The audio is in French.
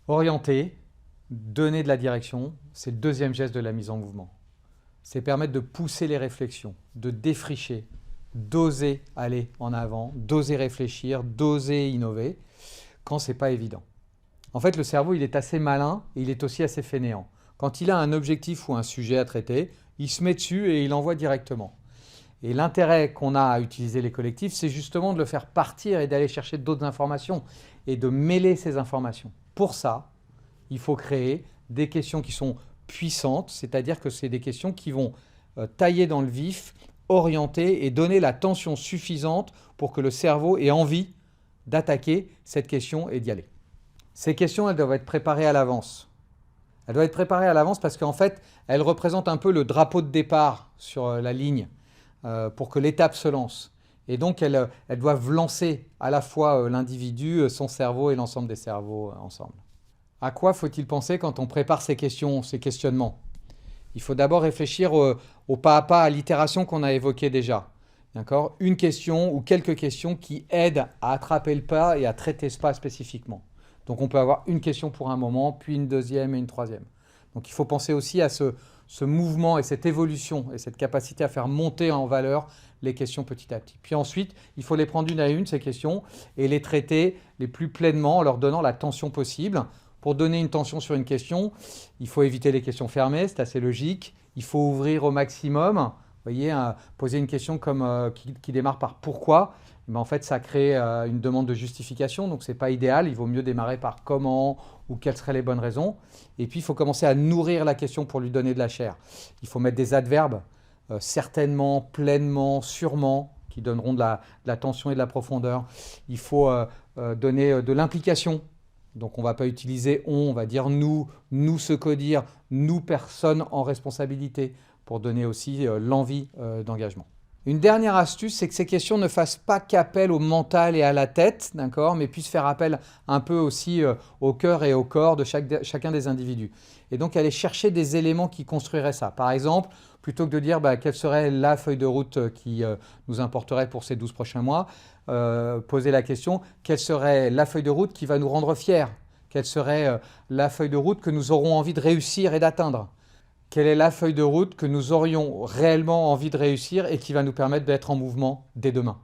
Orienter, donner de la direction, c'est le deuxième geste de la mise en mouvement. C'est permettre de pousser les réflexions, de défricher, d'oser aller en avant, d'oser réfléchir, d'oser innover, quand ce n'est pas évident. En fait, le cerveau, il est assez malin et il est aussi assez fainéant. Quand il a un objectif ou un sujet à traiter, il se met dessus et il envoie directement. Et l'intérêt qu'on a à utiliser les collectifs, c'est justement de le faire partir et d'aller chercher d'autres informations et de mêler ces informations. Pour ça, il faut créer des questions qui sont puissantes, c'est-à-dire que c'est des questions qui vont tailler dans le vif, orienter et donner la tension suffisante pour que le cerveau ait envie d'attaquer cette question et d'y aller. Ces questions, elles doivent être préparées à l'avance. Elles doivent être préparées à l'avance parce qu'en fait, elles représentent un peu le drapeau de départ sur la ligne pour que l'étape se lance. Et donc, elles doivent lancer à la fois l'individu, son cerveau et l'ensemble des cerveaux ensemble. À quoi faut-il penser quand on prépare ces questions, ces questionnements? Il faut d'abord réfléchir au pas à pas, à l'itération qu'on a évoquée déjà. D'accord? Une question ou quelques questions qui aident à attraper le pas et à traiter ce pas spécifiquement. Donc on peut avoir une question pour un moment, puis une deuxième et une troisième. Donc il faut penser aussi à ce mouvement et cette évolution et cette capacité à faire monter en valeur les questions petit à petit. Puis ensuite, il faut les prendre une à une, ces questions, et les traiter les plus pleinement en leur donnant la tension possible. Pour donner une tension sur une question, il faut éviter les questions fermées, c'est assez logique. Il faut ouvrir au maximum. Vous voyez, poser une question comme, qui démarre par pourquoi, mais en fait, ça crée une demande de justification, donc ce n'est pas idéal. Il vaut mieux démarrer par comment ou quelles seraient les bonnes raisons. Et puis, il faut commencer à nourrir la question pour lui donner de la chair. Il faut mettre des adverbes, certainement, pleinement, sûrement, qui donneront de la tension et de la profondeur. Il faut donner de l'implication. Donc on ne va pas utiliser on va dire nous ce qu'au dire, nous personnes en responsabilité, pour donner aussi l'envie d'engagement. Une dernière astuce, c'est que ces questions ne fassent pas qu'appel au mental et à la tête, d'accord, mais puissent faire appel un peu aussi au cœur et au corps de chacun des individus. Et donc aller chercher des éléments qui construiraient ça. Par exemple, plutôt que de dire quelle serait la feuille de route qui nous importerait pour ces 12 prochains mois, poser la question, quelle serait la feuille de route qui va nous rendre fiers? Quelle serait la feuille de route que nous aurons envie de réussir et d'atteindre? Quelle est la feuille de route que nous aurions réellement envie de réussir et qui va nous permettre d'être en mouvement dès demain?